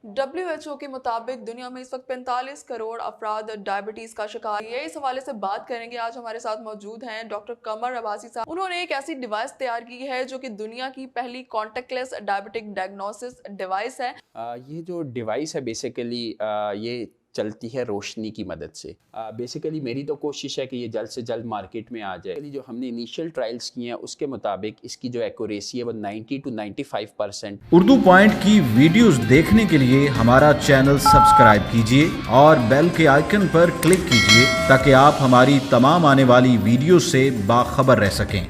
WHO के मुताबिक दुनिया में इस वक्त 45 करोड़ अफराद डायबिटीज का शिकार है। इस हवाले से बात करेंगे। आज हमारे साथ मौजूद हैं डॉक्टर कमर अब्बासी साहब। उन्होंने एक ऐसी डिवाइस तैयार की है जो कि दुनिया की पहली कॉन्टेक्टलेस डायबिटिक डायग्नोसिस डिवाइस है। ये जो डिवाइस है बेसिकली ये चलती है रोशनी की मदद से। बेसिकली मेरी तो कोशिश है कि ये जल्द से जल्द मार्केट में आ जाए। जो हमने इनिशियल ट्रायल्स किए हैं उसके मुताबिक इसकी जो एक्यूरेसी है वो 90 to 95%। उर्दू पॉइंट की वीडियोस देखने के लिए हमारा चैनल सब्सक्राइब कीजिए और बेल के आइकन पर क्लिक कीजिए ताकि आप हमारी तमाम आने वाली वीडियो से बाखबर रह सकें।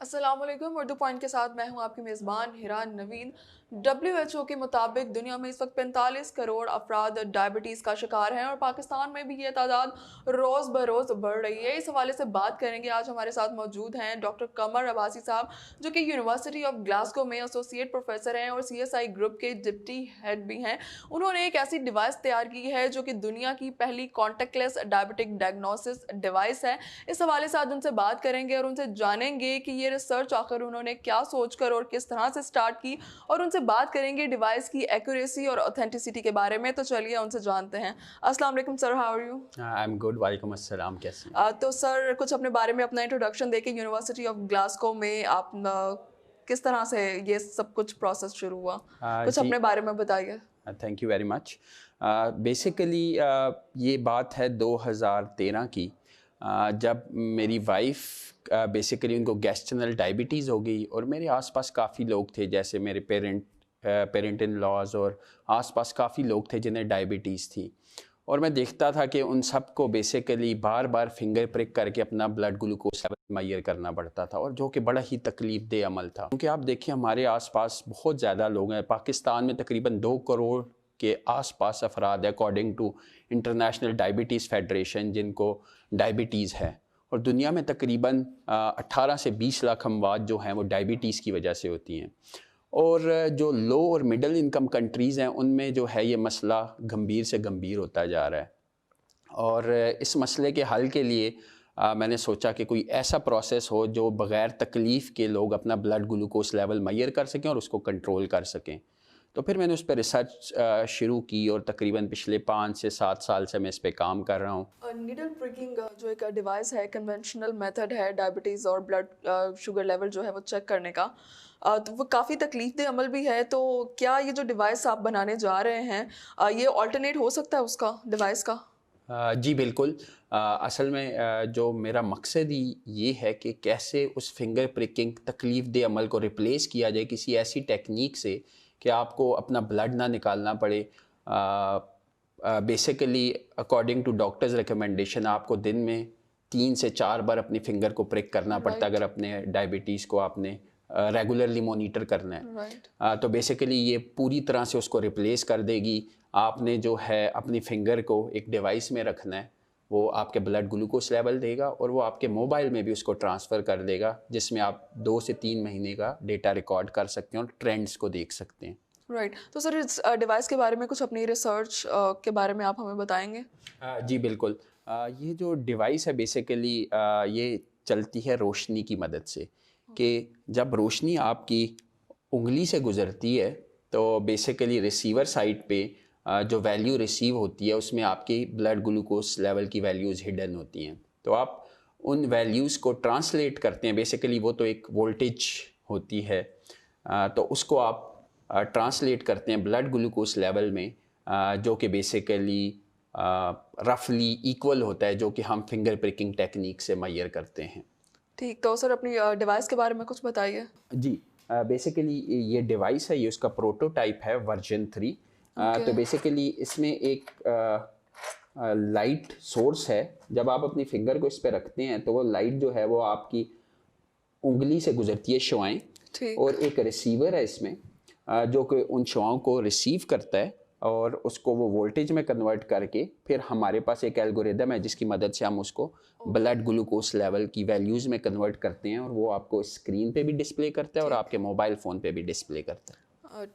अस्सलाम वालेकुम। उर्दू पॉइंट के साथ मैं हूं आपकी मेज़बान हिरान नवीन। WHO के मुताबिक दुनिया में इस वक्त 45 करोड़ अफराद डायबिटीज़ का शिकार हैं और पाकिस्तान में भी ये तादाद रोज़ बरोज़ बढ़ रही है। इस हवाले से बात करेंगे। आज हमारे साथ मौजूद हैं डॉक्टर कमर अब्बासी साहब, जो कि यूनिवर्सिटी ऑफ ग्लासगो में एसोसिएट प्रोफेसर हैं और CSI ग्रुप के डिप्टी हेड भी हैं। उन्होंने एक ऐसी डिवाइस तैयार की है जो कि दुनिया की पहली कॉन्टेक्टलेस डायबिटिक डायग्नोसिस डिवाइस है। इस हवाले से आज उनसे बात करेंगे और उनसे जानेंगे कि ये रिसर्च आखिर उन्होंने क्या सोचकर और किस तरह से स्टार्ट की, और उनसे बात करेंगे डिवाइस की एक्यूरेसी और ऑथेंटिसिटी के बारे में। तो चलिए उनसे जानते हैं। अस्सलाम वालेकुम sir, how are you? I am good, वालेकुम अस्सलाम, कैसे हैं? तो सर कुछ अपने बारे में अपना इंट्रोडक्शन देके, यूनिवर्सिटी ऑफ ग्लासगो में आप किस तरह से ये सब कुछ प्रोसेस शुरू हुआ, कुछ अपने बारे में बताइए। Thank you very much. Basically ये बात है 2013 की, जब मेरी वाइफ बेसिकली उनको गैस्ट्रनल डायबिटीज़ हो गई और मेरे आसपास काफ़ी लोग थे, जैसे मेरे पेरेंट इन लॉज और आसपास काफ़ी लोग थे जिन्हें डायबिटीज़ थी। और मैं देखता था कि उन सब को बेसिकली बार बार फिंगर प्रिक करके अपना ब्लड ग्लूकोज लेवल मेजर करना पड़ता था, और जो कि बड़ा ही तकलीफ दे अमल था। क्योंकि आप देखिए हमारे आसपास बहुत ज़्यादा लोग हैं। पाकिस्तान में तकरीबन 2 करोड़ के आसपास अफराद है according to International Diabetes Federation जिनको डायबिटीज़ है, और दुनिया में तकरीबन 18 से 20 लाख अमवात जो हैं वो डायबिटीज़ की वजह से होती हैं। और जो लो और मिडिल इनकम कंट्रीज़ हैं उनमें जो है ये मसला गंभीर से गंभीर होता जा रहा है। और इस मसले के हल के लिए मैंने सोचा कि कोई ऐसा प्रोसेस हो जो बग़ैर तकलीफ़ के लोग अपना ब्लड ग्लूकोज लेवल मेजर कर सकें और उसको कंट्रोल कर सकें। तो फिर मैंने उस पर रिसर्च शुरू की और तकरीबन पिछले 5 से 7 साल से मैं इस पे काम कर रहा हूँ। नीडल प्रिकिंग जो एक डिवाइस है, कन्वेंशनल मेथड है डायबिटीज़ और ब्लड शुगर लेवल जो है वो चेक करने का, तो वो काफ़ी तकलीफदेह अमल भी है। तो क्या ये जो डिवाइस आप बनाने जा रहे हैं, ये ऑल्टरनेट हो सकता है उसका, डिवाइस का? जी बिल्कुल। असल में जो मेरा मकसद ही ये है कि कैसे उस फिंगर प्रिकिंग तकलीफ दे अमल को रिप्लेस किया जाए किसी ऐसी टेक्निक से कि आपको अपना ब्लड ना निकालना पड़े। Basically according to doctor's recommendation आपको दिन में 3 से 4 बार अपनी फिंगर को प्रिक करना पड़ता है अगर अपने डायबिटीज़ को आपने रेगुलरली मॉनिटर करना है। तो बेसिकली ये पूरी तरह से उसको रिप्लेस कर देगी। आपने जो है अपनी फिंगर को एक डिवाइस में रखना है, वो आपके ब्लड ग्लूकोज लेवल देगा और वो आपके मोबाइल में भी उसको ट्रांसफ़र कर देगा, जिसमें आप 2 से 3 महीने का डेटा रिकॉर्ड कर सकते हैं और ट्रेंड्स को देख सकते हैं। राइट। तो सर इस डिवाइस के बारे में कुछ अपनी रिसर्च के बारे में आप हमें बताएंगे? जी बिल्कुल। ये जो डिवाइस है बेसिकली ये चलती है रोशनी की मदद से, कि जब रोशनी आपकी उंगली से गुज़रती है तो बेसिकली रिसीवर साइड पे जो वैल्यू रिसीव होती है उसमें आपकी ब्लड ग्लूकोज लेवल की वैल्यूज़ हिडन होती हैं। तो आप उन वैल्यूज़ को ट्रांसलेट करते हैं, बेसिकली वो तो एक वोल्टेज होती है, तो उसको आप ट्रांसलेट करते हैं ब्लड ग्लूकोज लेवल में, जो कि बेसिकली रफली इक्वल होता है जो कि हम फिंगर प्रिकिंग टेक्निक से मेजर करते हैं। ठीक। तो सर अपनी डिवाइस के बारे में कुछ बताइए। जी बेसिकली ये डिवाइस है, ये उसका प्रोटोटाइप है वर्जन 3। तो बेसिकली इसमें एक लाइट सोर्स है। जब आप अपनी फिंगर को इस पे रखते हैं तो वो लाइट जो है वो आपकी उंगली से गुजरती है, शुआएं, और एक रिसीवर है इसमें जो कि उन शुआओं को रिसीव करता है और उसको वो वोल्टेज में कन्वर्ट करके फिर हमारे पास एक एल्गोरिदम है जिसकी मदद से हम उसको ब्लड ग्लूकोज लेवल की वैल्यूज़ में कन्वर्ट करते हैं, और वो आपको स्क्रीन पे भी डिस्प्ले करता है और आपके मोबाइल फ़ोन पे भी डिस्प्ले करता है।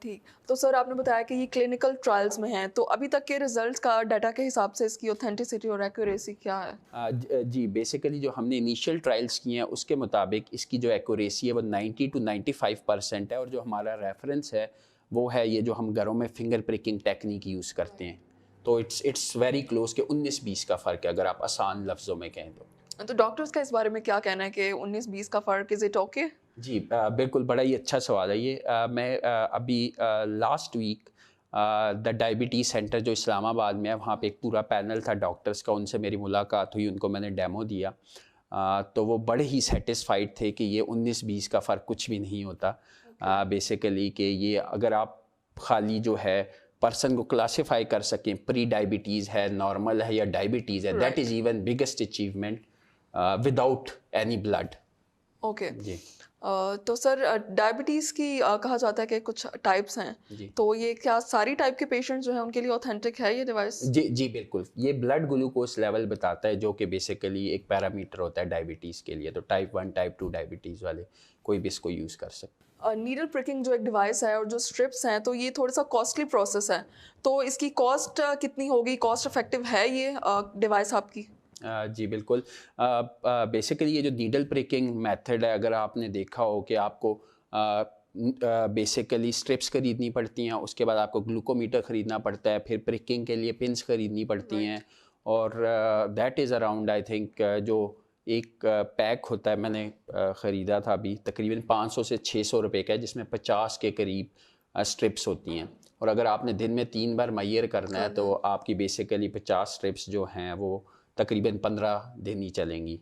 ठीक। तो सर आपने बताया कि ये क्लिनिकल ट्रायल्स में हैं, तो अभी तक के रिजल्ट्स का डाटा के हिसाब से इसकी ऑथेंटिसिटी और एक्यूरेसी क्या है? जी बेसिकली जो हमने इनिशियल ट्रायल्स किए हैं उसके मुताबिक इसकी जो एक्यूरेसी है वो 90 to 95% है, और जो हमारा रेफरेंस है वो है ये जो हम घरों में फिंगर प्रिकिंग टेक्निक यूज़ करते हैं। तो इट्स वेरी क्लोज के 19-20 का फ़र्क है अगर आप आसान लफ्ज़ों में कहें तो डॉक्टर्स का इस बारे में क्या कहना है कि 19-20 का फ़र्क, इज़ इट ओके? जी बिल्कुल, बड़ा ही अच्छा सवाल है ये। मैं अभी last week the diabetes centre जो इस्लामाबाद में है, वहाँ पे एक पूरा पैनल था डॉक्टर्स का, उनसे मेरी मुलाकात हुई, उनको मैंने डेमो दिया। तो वो बड़े ही सेटिस्फाइड थे कि ये 19-20 का फ़र्क कुछ भी नहीं होता। बेसिकली कि ये अगर आप खाली जो है पर्सन को क्लासिफाई कर सकें, प्री डायबिटीज़ है, नॉर्मल है या डायबिटीज़ है, that is even biggest achievement without any blood. Okay. जी तो सर डायबिटीज़ की कहा जाता है कि कुछ टाइप्स हैं, जी तो ये क्या सारी टाइप के पेशेंट्स जो हैं उनके लिए ऑथेंटिक है ये डिवाइस? जी बिल्कुल, ये ब्लड ग्लूकोज लेवल बताता है, जो कि बेसिकली एक पैरामीटर होता है डायबिटीज़ के लिए। तो टाइप 1 टाइप 2 डायबिटीज़ वाले कोई भी इसको यूज़ कर सकते हैं। नीडल प्रिकिंग जो एक डिवाइस है और जो स्ट्रिप्स हैं, तो ये थोड़ा सा कॉस्टली प्रोसेस है, तो इसकी कॉस्ट कितनी होगी? कॉस्ट इफेक्टिव है ये डिवाइस आपकी? जी बिल्कुल। बेसिकली ये जो नीडल प्रिकिंग मेथड है, अगर आपने देखा हो कि आपको बेसिकली स्ट्रिप्स खरीदनी पड़ती हैं, उसके बाद आपको ग्लूकोमीटर ख़रीदना पड़ता है, फिर प्रिकिंग के लिए पिन्स खरीदनी पड़ती हैं, और that is around I think जो एक पैक होता है, मैंने ख़रीदा था अभी, तकरीबन 500 से 600 रुपए का है, जिसमें 50 के करीब स्ट्रिप्स होती हैं। और अगर आपने दिन में 3 बार मैयर करना है तो आपकी बेसिकली 50 स्ट्रिप्स जो हैं वो तकरीबन 15 दिन ही चलेंगी।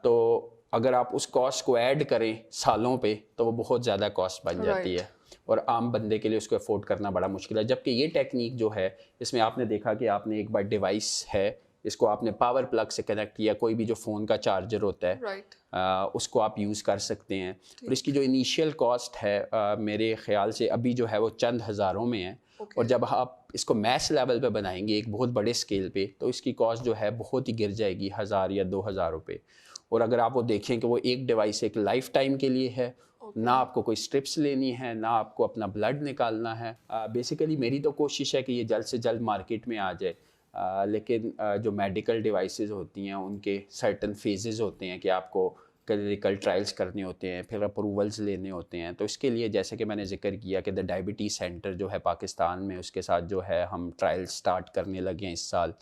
तो अगर आप उस कॉस्ट को ऐड करें सालों पे तो वो बहुत ज़्यादा कॉस्ट बन जाती है, और आम बंदे के लिए उसको अफोर्ड करना बड़ा मुश्किल है। जबकि ये टेक्निक जो है, इसमें आपने देखा कि आपने एक बार डिवाइस है, इसको आपने पावर प्लग से कनेक्ट किया, कोई भी जो फ़ोन का चार्जर होता है उसको आप यूज़ कर सकते हैं। और इसकी जो इनिशियल कॉस्ट है मेरे ख़्याल से अभी जो है वो चंद हज़ारों में है। और जब आप इसको मैस लेवल पे बनाएंगे एक बहुत बड़े स्केल पे, तो इसकी कॉस्ट जो है बहुत ही गिर जाएगी, 1000 या 2000 रुपये। और अगर आप वो देखें कि वो एक डिवाइस एक लाइफ टाइम के लिए है, ना आपको कोई स्ट्रिप्स लेनी है, ना आपको अपना ब्लड निकालना है। बेसिकली मेरी तो कोशिश है कि ये जल्द से जल्द मार्केट में आ जाए। लेकिन जो मेडिकल डिवाइसेस होती हैं उनके सर्टन फेजेस होते हैं कि आपको क्लिनिकल ट्रायल्स करने होते हैं, फिर अप्रूवल्स लेने होते हैं। तो इसके लिए जैसे कि मैंने जिक्र किया कि द डायबिटीज़ सेंटर जो है पाकिस्तान में, उसके साथ जो है हम ट्रायल स्टार्ट करने लगे हैं इस साल।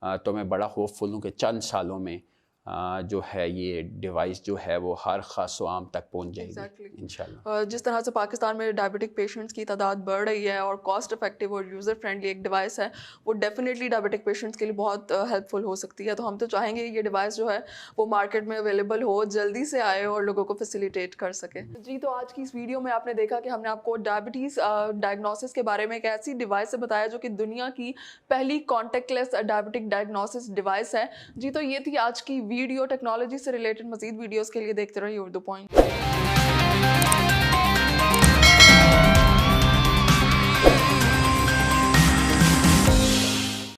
तो मैं बड़ा होपफुल हूँ कि चंद सालों में जो है ये डिवाइस जो है वो हर खास आम तक पहुंच जाएगी इंशाल्लाह। जिस तरह से पाकिस्तान में डायबिटिक पेशेंट्स की तादाद बढ़ रही है और कॉस्ट इफेक्टिव और यूज़र फ्रेंडली एक डिवाइस है, वो डेफिनेटली डायबिटिक पेशेंट्स के लिए बहुत हेल्पफुल हो सकती है। तो हम तो चाहेंगे ये डिवाइस जो है वो मार्केट में अवेलेबल हो, जल्दी से आए और लोगों को फैसिलिटेट कर सके। जी, तो आज की इस वीडियो में आपने देखा कि हमने आपको डायबिटीज़ डायग्नोसिस के बारे में एक ऐसी डिवाइस से बताया जो कि दुनिया की पहली कॉन्टेक्टलेस डायबिटिक डायग्नोसिस डिवाइस है। जी, तो ये थी आज की वीडियो। टेक्नोलॉजी से रिलेटेड मजीद वीडियोस के लिए देखते रहिए उर्दू पॉइंट।